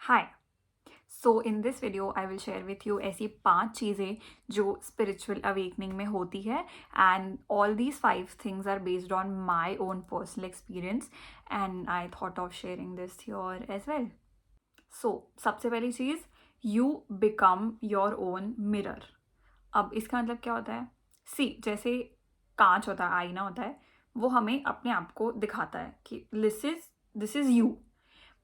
Hi. So in this video I will share with you ऐसी 5 चीज़ें जो spiritual awakening में होती है, and all these 5 things are based on my own personal experience, and I thought of sharing this your as well. So सबसे पहली चीज़, you become your own mirror. अब इसका मतलब क्या होता है? सी, जैसे कांच होता है, आईना होता है, वो हमें अपने आप को दिखाता है कि this is you.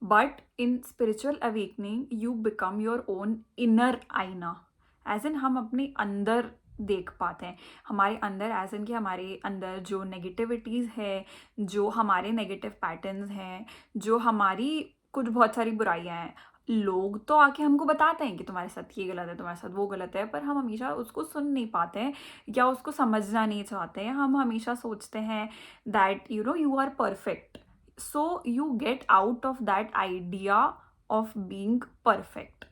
But in spiritual awakening you become your own inner आईना, एज इन हम अपने अंदर देख पाते हैं। हमारे अंदर एज इन कि हमारे अंदर जो नेगेटिविटीज़ है, जो हमारे नेगेटिव पैटर्न्स हैं, जो हमारी कुछ बहुत सारी बुराइयां हैं, लोग तो आके हमको बताते हैं कि तुम्हारे साथ ये गलत है, तुम्हारे साथ वो गलत है, पर हम हमेशा उसको सुन नहीं पाते हैं या उसको समझना नहीं चाहते हैं। हम हमेशा सोचते हैं that you are perfect, so you get out of that idea of being perfect।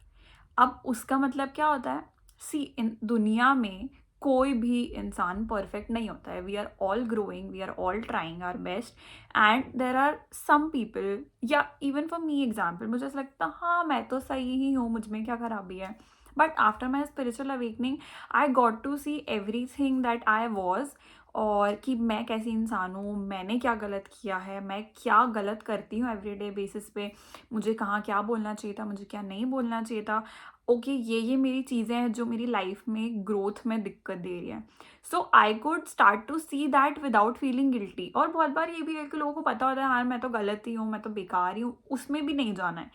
अब उसका मतलब क्या होता है? सी, इन दुनिया में कोई भी इंसान परफेक्ट नहीं होता है। We are all growing, we are all trying our best, and there are some people, या इवन फॉर मी एग्जाम्पल, मुझे ऐसा लगता हाँ मैं तो सही ही हूँ, मुझ में क्या खराबी है। But after my spiritual awakening I got to see everything that I was, और कि मैं कैसी इंसान हूँ, मैंने क्या गलत किया है, मैं क्या गलत करती हूँ एवरीडे बेसिस पे, मुझे कहाँ क्या बोलना चाहिए था, मुझे क्या नहीं बोलना चाहिए था। ओके, ये मेरी चीज़ें हैं जो मेरी लाइफ में ग्रोथ में दिक्कत दे रही है। So I could start to see that without feeling guilty. और बहुत बार ये भी है कि लोगों को पता होता है हाँ मैं तो गलत ही हूँ, मैं तो बेकार ही हूँ, उसमें भी नहीं जाना है।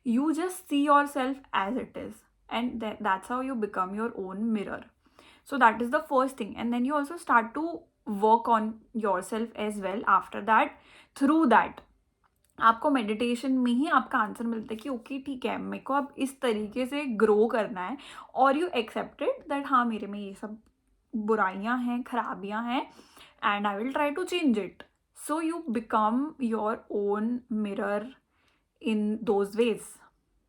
You just see yourself as it is, and that's how you become your own mirror. So that is the first thing, and then you also start to work on yourself as well after that। through that आपको meditation में ही आपका answer मिलता है कि okay ठीक है, मेरे को अब इस तरीके से ग्रो करना है, और यू एक्सेप्टेड दैट हाँ मेरे में ये सब बुराइयां हैं, खराबियां हैं, and I will try to change it. So you become your own mirror in those ways.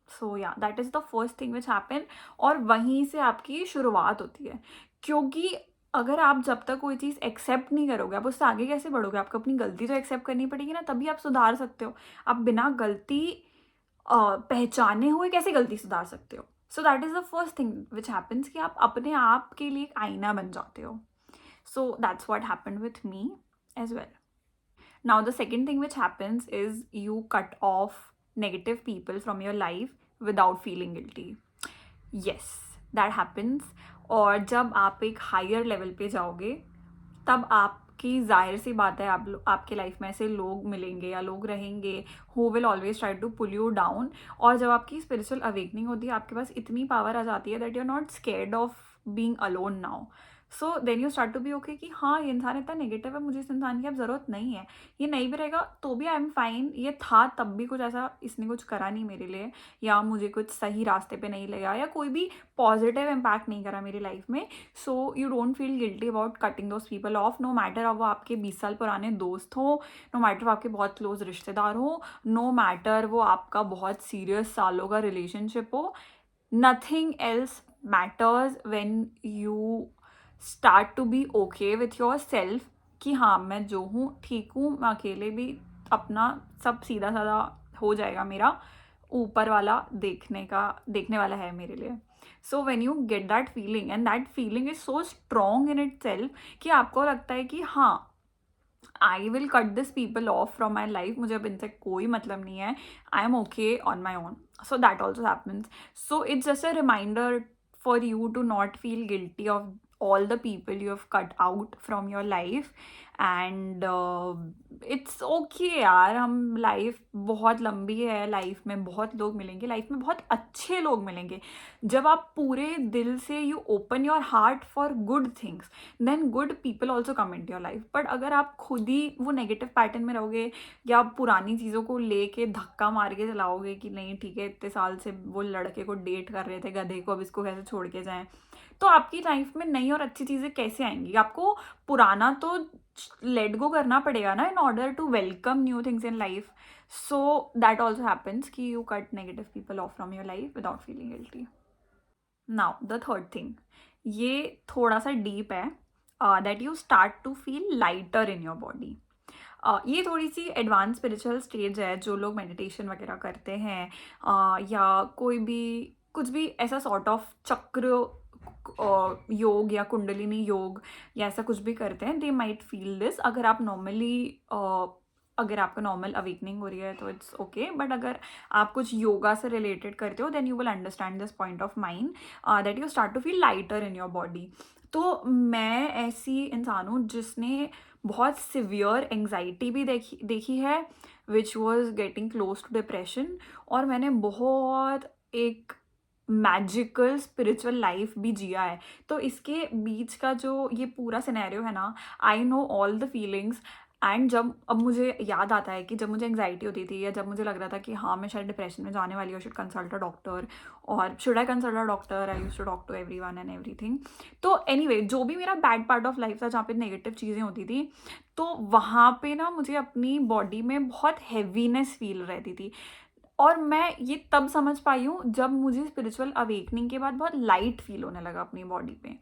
So yeah that is the first thing which happen, और वहीं से आपकी शुरुआत होती है। क्योंकि अगर आप जब तक कोई चीज़ एक्सेप्ट नहीं करोगे, आप उससे आगे कैसे बढ़ोगे? आपको अपनी गलती तो एक्सेप्ट करनी पड़ेगी ना, तभी आप सुधार सकते हो। आप बिना गलती पहचाने हुए कैसे गलती सुधार सकते हो? So that is the first thing which happens कि आप अपने आप के लिए एक आईना बन जाते हो। So that's what happen with me as well. Now, the second thing which happens is you cut off negative people from your life without feeling guilty. Yes, that happens। और जब आप एक हायर लेवल पे जाओगे, तब आपकी जाहिर सी बात है आपके लाइफ में ऐसे लोग मिलेंगे या लोग रहेंगे who will always try to pull you down. और जब आपकी स्पिरिचुअल अवेकनिंग होती है, आपके पास इतनी पावर आ जाती है that you are not scared of being alone now. So then you start to be okay कि हाँ ये इंसान इतना नेगेटिव है, मुझे इस इंसान की अब ज़रूरत नहीं है, ये नहीं भी रहेगा तो भी आई एम फाइन, ये था तब भी कुछ ऐसा इसने कुछ करा नहीं मेरे लिए, या मुझे कुछ सही रास्ते पे नहीं लगा, या कोई भी पॉजिटिव इम्पैक्ट नहीं करा मेरी लाइफ में। So you don't feel guilty about cutting those people off, no matter अब वो आपके 20 साल पुराने दोस्त हो, नो मैटर वो आपके बहुत क्लोज रिश्तेदार हो, नो मैटर वो आपका बहुत सीरियस सालों का रिलेशनशिप हो। Nothing else matters when you start to be okay with yourself कि हाँ मैं जो हूँ ठीक हूँ, मैं अकेले भी अपना सब सीधा साधा हो जाएगा, मेरा ऊपर वाला देखने वाला है मेरे लिए। So when you get that feeling, and that feeling is so strong in itself कि आपको लगता है कि हाँ I will cut this people off from my life, मुझे अब इनसे कोई मतलब नहीं है, I am okay on my own. So that also happens. So it's just a reminder for you to not feel guilty of all the people you have cut out from your life, and it's okay यार। हम life बहुत लंबी है, life में बहुत लोग मिलेंगे, life में बहुत अच्छे लोग मिलेंगे। जब आप पूरे दिल से you open your heart for good things, then good people also come into your life. But अगर आप खुद ही वो नेगेटिव पैटर्न में रहोगे, या पुरानी चीज़ों को लेके धक्का मार के चलाओगे कि नहीं ठीक है इतने साल से वो लड़के को डेट कर रहे थे गधे को, अब इसको कैसे छोड़ के जाएं, तो आपकी लाइफ में नई और अच्छी चीज़ें कैसे आएंगी? आपको पुराना तो लेट गो करना पड़ेगा ना in order to welcome new things in life. So that also happens कि you cut negative people off from your life without feeling guilty. Now the third thing, ये थोड़ा सा डीप है, that you start to feel lighter in your body. ये थोड़ी सी advance spiritual stage है जो लोग मेडिटेशन वगैरह करते हैं, या कोई भी कुछ भी ऐसा सॉर्ट ऑफ चक्र योग या कुंडलिनी योग या ऐसा कुछ भी करते हैं, दे माइट फील दिस। अगर आप नॉर्मली अगर आपका नॉर्मल अवेकनिंग हो रही है तो इट्स ओके, बट अगर आप कुछ योगा से रिलेटेड करते हो then you will understand this point of mind that you start to feel lighter in your body. तो मैं ऐसी इंसान हूँ जिसने बहुत सिवियर एंग्जाइटी भी देखी है, which was getting close to depression, और मैंने बहुत एक मैजिकल स्पिरिचुअल लाइफ भी जिया है। तो इसके बीच का जो ये पूरा सिनेरियो है ना, I know all the feelings. And जब अब मुझे याद आता है कि जब मुझे एंग्जाइटी होती थी या जब मुझे लग रहा था कि हाँ मैं शायद डिप्रेशन में जाने वाली हूँ, शुड कंसल्ट अ डॉक्टर, और should I consult a doctor, I use to talk to everyone and everything. तो एनीवे जो भी मेरा बैड पार्ट ऑफ लाइफ था जहाँ पे नेगेटिव चीज़ें होती थी, तो वहाँ पे ना मुझे अपनी बॉडी में बहुत हैवीनेस फील रहती थी। और मैं ये तब समझ पाई हूँ जब मुझे स्पिरिचुअल अवेकनिंग के बाद बहुत लाइट फील होने लगा अपनी बॉडी पे।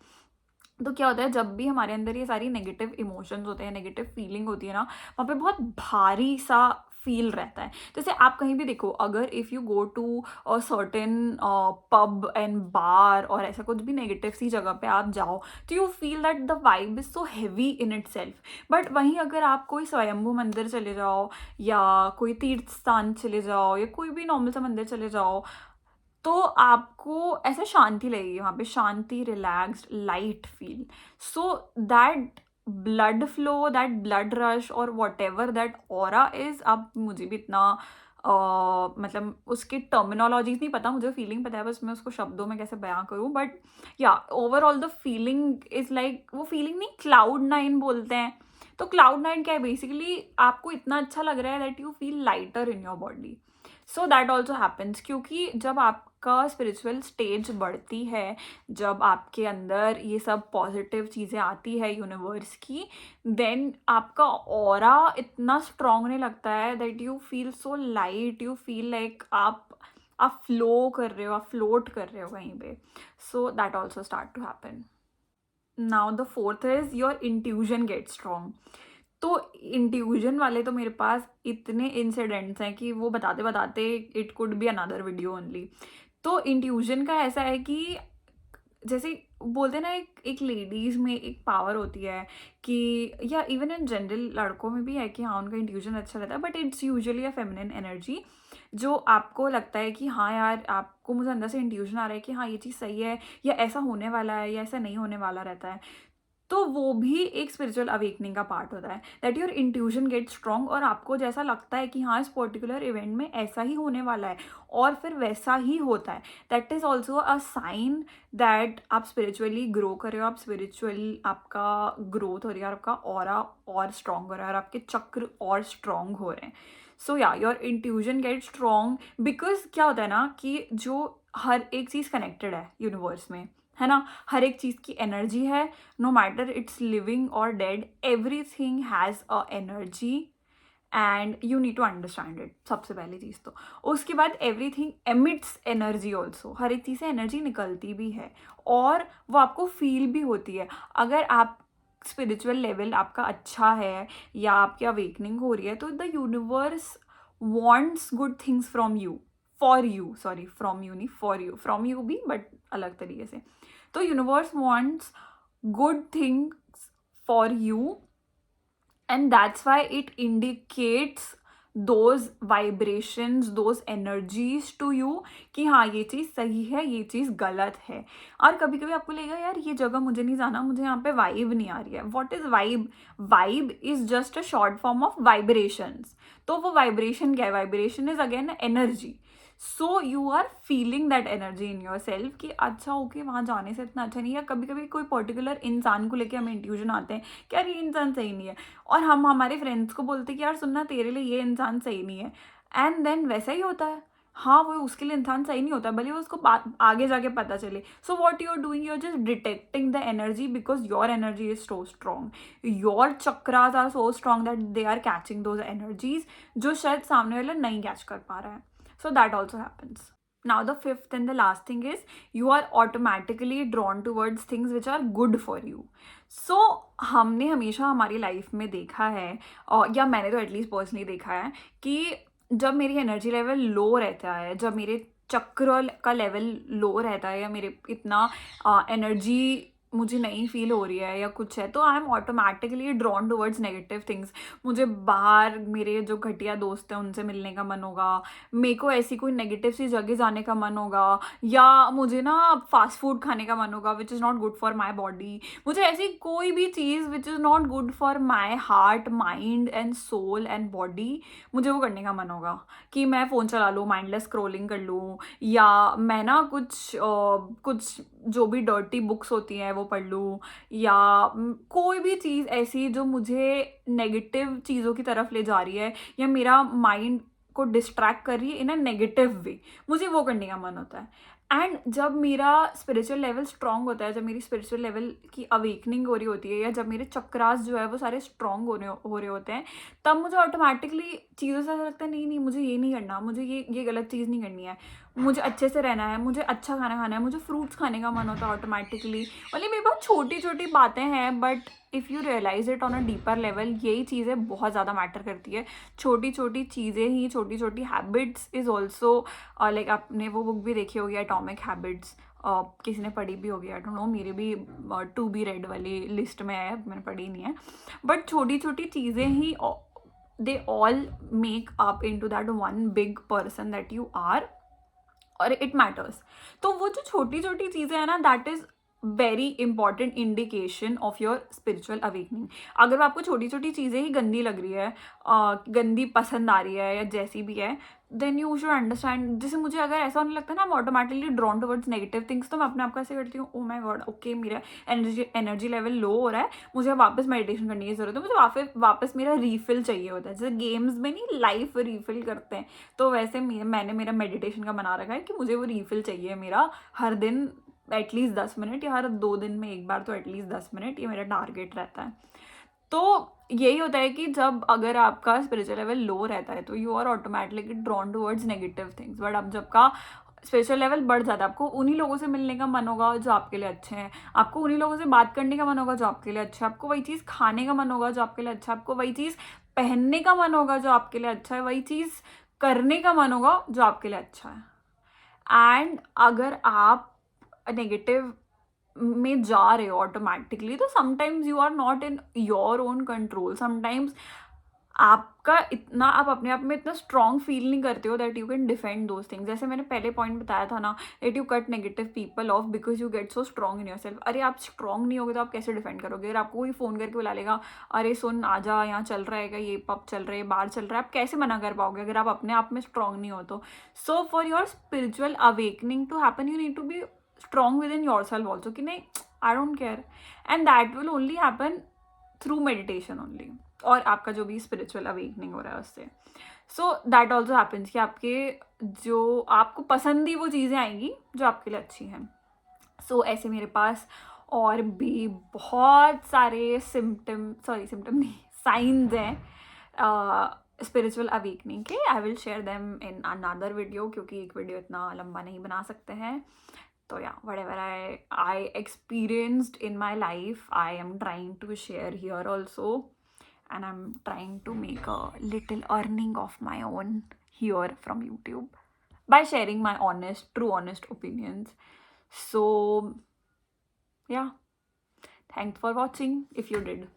तो क्या होता है, जब भी हमारे अंदर ये सारी नेगेटिव इमोशंस होते हैं, नेगेटिव फीलिंग होती है ना, वहाँ पे बहुत भारी सा फील रहता है। जैसे आप कहीं भी देखो, अगर if you go to a certain pub and bar और ऐसा कुछ भी नेगेटिव सी जगह पे आप जाओ, तो you feel that the vibe is so heavy in it self. But वहीं अगर आप कोई स्वयंभू मंदिर चले जाओ या कोई तीर्थ स्थान चले जाओ या कोई भी नॉर्मल सा मंदिर चले जाओ, तो आपको ऐसे शांति लगेगी वहाँ पे, शांति, relaxed, light feel. So that blood flow, that blood rush और whatever that aura is, अब मुझे भी इतना मतलब उसकी टर्मिनोलॉजीज नहीं पता, मुझे फीलिंग पता है, बस मैं उसको शब्दों में कैसे बयां करूँ। बट या overall the feeling is like, वो फीलिंग नहीं, क्लाउड नाइन बोलते हैं। तो क्लाउड नाइन क्या है, बेसिकली आपको इतना अच्छा लग रहा है that you feel lighter in your body. So that also happens, क्योंकि जब आपका स्पिरिचुअल स्टेज बढ़ती है, जब आपके अंदर ये सब पॉजिटिव चीज़ें आती है यूनिवर्स की, देन आपका ऑरा इतना स्ट्रॉन्ग नहीं लगता है that you feel so light, you feel like आप फ्लो कर रहे हो, आप फ्लोट कर रहे हो कहीं पे। So that also start to happen. Now the fourth is your intuition get strong. तो इंट्यूजन वाले तो मेरे पास इतने इंसिडेंट्स हैं कि वो बताते बताते it could be another video only. तो इंट्यूजन का ऐसा है कि जैसे बोलते हैं ना, एक लेडीज़ में एक पावर होती है कि, या इवन इन जनरल लड़कों में भी है कि हाँ उनका इंट्यूजन अच्छा रहता है, but it's usually a feminine energy, जो आपको लगता है कि हाँ यार, आपको मुझे अंदर से इंट्यूजन आ रहा है कि हाँ ये चीज़ सही है, या ऐसा होने वाला है, या ऐसा नहीं होने वाला रहता है। तो वो भी एक स्पिरिचुअल अवेकनिंग का पार्ट होता है, that your intuition get strong, और आपको जैसा लगता है कि हाँ इस पर्टिकुलर इवेंट में ऐसा ही होने वाला है और फिर वैसा ही होता है। That is also a sign that आप स्पिरिचुअली ग्रो कर रहे हो, आप स्पिरिचुअली आपका ग्रोथ हो रही है, और आपका ऑरा और स्ट्रॉन्ग हो रहा है, और आपके चक्र और स्ट्रॉन्ग हो रहे हैं। सो या your intuition get strong, because क्या होता है ना कि जो हर एक चीज़ कनेक्टेड है यूनिवर्स में, है ना, हर एक चीज़ की एनर्जी है, नो मैटर इट्स लिविंग और dead, everything has a energy and you need to understand it, सबसे पहली चीज़ तो। उसके बाद एवरीथिंग एमिट्स एनर्जी ऑल्सो, हर एक चीज़ से एनर्जी निकलती भी है और वो आपको फील भी होती है। अगर आप स्पिरिचुअल लेवल आपका अच्छा है या आपकी अवेकनिंग हो रही है, तो the universe wants good things from you, for you, sorry from you नहीं, फॉर यू, फ्रॉम यू भी बट अलग तरीके से। तो universe wants good things for you, and that's why it indicates those vibrations, those energies to you कि हाँ ये चीज़ सही है, ये चीज़ गलत है। और कभी कभी आपको लगेगा यार ये जगह मुझे नहीं जाना, मुझे यहाँ पे वाइब नहीं आ रही है। What is vibe? Vibe is just a short form of vibrations. तो वो वाइब्रेशन क्या है? Vibration is again energy. So you are feeling that energy in yourself कि अच्छा ओके वहाँ जाने से इतना अच्छा नहीं है। कभी कभी कोई पर्टिकुलर इंसान को लेके हमें इंट्यूजन आते हैं कि यार ये इंसान सही नहीं है, और हम हमारे फ्रेंड्स को बोलते हैं कि यार सुनना तेरे लिए ये इंसान सही नहीं है, एंड देन वैसा ही होता है। हाँ वो उसके लिए इंसान सही नहीं होता, भले उसको आगे जाके पता चले। So what you are doing, you are just detecting the energy because your energy is so strong, your chakras are so strong that they are catching those energies जो शायद सामने वाला नहीं कैच कर पा रहा है। सो that also happens. Now the fifth and the last thing is you are automatically drawn towards things which are good for you. So हमने हमेशा हमारी लाइफ में देखा है, और या मैंने तो एटलीस्ट पर्सनली देखा है कि जब मेरी एनर्जी लेवल लो रहता है, जब मेरे चक्र का लेवल लो रहता है, या मेरे इतना एनर्जी मुझे नहीं फील हो रही है या कुछ है, तो I am automatically drawn towards negative things. मुझे बाहर मेरे जो घटिया दोस्त हैं उनसे मिलने का मन होगा, मेरे को ऐसी कोई नेगेटिव सी जगह जाने का मन होगा, या मुझे ना फास्ट फूड खाने का मन होगा which is not good for my body. मुझे ऐसी कोई भी चीज़ which is not good for my heart, mind and soul and body, मुझे वो करने का मन होगा कि मैं फ़ोन चला लूँ, माइंडलेस स्क्रोलिंग कर लूँ, या मैं ना कुछ जो भी डर्टी बुक्स होती हैं वो पढ़ लूँ, या कोई भी चीज़ ऐसी जो मुझे नेगेटिव चीज़ों की तरफ ले जा रही है या मेरा माइंड को डिस्ट्रैक्ट कर रही है इन अ नेगेटिव वे, मुझे वो करने का मन होता है. एंड जब मेरा स्पिरिचुअल लेवल स्ट्रांग होता है, जब मेरी स्पिरिचुअल लेवल की अवेकनिंग हो रही होती है, या जब मेरे चक्रास जो है वो सारे स्ट्रांग हो रहे होते हैं, तब मुझे ऑटोमेटिकली चीज़ों से ऐसा लगता है नहीं नहीं मुझे ये नहीं करना, मुझे ये गलत चीज़ नहीं करनी है, मुझे अच्छे से रहना है, मुझे अच्छा खाना खाना है, मुझे फ्रूट्स खाने का मन होता है ऑटोमेटिकली. मतलब मेरी बहुत छोटी छोटी बातें हैं, but if you realise it on a deeper level, यही चीज़ें बहुत ज़्यादा मैटर करती है. छोटी छोटी चीज़ें ही, छोटी छोटी हैबिट्स इज़ ऑल्सो लाइक, आपने वो बुक भी देखी होगी एटॉमिक हैबिट्स, किसी ने पढ़ी भी होगी, आई डोंट नो, मेरी भी टू बी रेड वाली लिस्ट में है, मैंने पढ़ी नहीं है. बट छोटी छोटी चीज़ें ही they all make up into that one big person that you are, और इट मैटर्स. तो वो जो छोटी छोटी चीज़ें हैं ना, that is very important indication of your spiritual awakening. अगर आपको छोटी छोटी चीज़ें ही गंदी लग रही है, गंदी पसंद आ रही है, या जैसी भी है, देन यू शुड अंडरस्टैंड. जैसे मुझे अगर ऐसा होने लगता है ना, I'm automatically drawn towards negative things, तो मैं अपने आप को ऐसे करती हूँ, ओ माय गॉड, ओके मेरा एनर्जी लेवल लो हो रहा है, मुझे वापस मेडिटेशन करने की ज़रूरत है, मुझे वापस मेरा रीफिल चाहिए होता है. जैसे गेम्स में नहीं लाइफ रीफिल करते हैं, तो वैसे मैंने मेरा मेडिटेशन का बना रखा है कि मुझे वो रीफिल चाहिए मेरा हर दिन एटलीस्ट 10 मिनट, या हर 2 दिन में एक बार तो एटलीस्ट 10 मिनट, ये मेरा टारगेट रहता है. तो यही होता है कि जब अगर आपका स्पिरिचुअल लेवल लो रहता है तो you are automatically drawn towards negative things. But अब जब का स्पिरिचुअल लेवल बढ़ जाता है, आपको उन्हीं लोगों से मिलने का मन होगा जो आपके लिए अच्छे हैं, आपको उन्हीं लोगों से बात करने का मन होगा जो आपके लिए अच्छा है, आपको वही चीज़ खाने का मन होगा जो आपके लिए अच्छा है, आपको वही चीज़ पहनने का मन होगा जो आपके लिए अच्छा है, वही चीज़ करने का मन होगा जो आपके लिए अच्छा है. एंड अगर आप नेगेटिव में जा रहे हो ऑटोमेटिकली, तो sometimes you are not in your own control. Sometimes आपका इतना, आप अपने आप में इतना स्ट्रॉन्ग फील नहीं करते हो that you can defend those things. जैसे मैंने पहले पॉइंट बताया था ना, that you cut negative people of because you get so strong in your self. अरे आप स्ट्रॉन्ग नहीं होगे तो आप कैसे डिफेंड करोगे? अगर आपको कोई फ़ोन करके बुला लेगा, अरे सुन आजा, यहाँ चल रहा है, ये पब चल रहे, बाहर चल रहा है, आप कैसे मना कर पाओगे अगर आप अपने आप में स्ट्रॉन्ग नहीं हो तो? So for your spiritual awakening to happen, you need to be strong within yourself also, कि नहीं I don't care, and that will only happen through meditation only, और आपका जो भी स्पिरिचुअल अवेकनिंग हो रहा है उससे. सो दैट ऑल्सो हैपन्स कि आपके जो आपको पसंद ही वो चीज़ें आएंगी जो आपके लिए अच्छी हैं. सो ऐसे मेरे पास और भी बहुत सारे सिम्टम नहीं, साइंस हैं स्पिरिचुअल अवेकनिंग के. आई will share them in another video, क्योंकि एक वीडियो इतना लंबा नहीं बना सकते हैं. So yeah, whatever I experienced in my life, I am trying to share here also, and I'm trying to make a little earning of my own here from YouTube by sharing my true honest opinions. So yeah, thanks for watching if you did.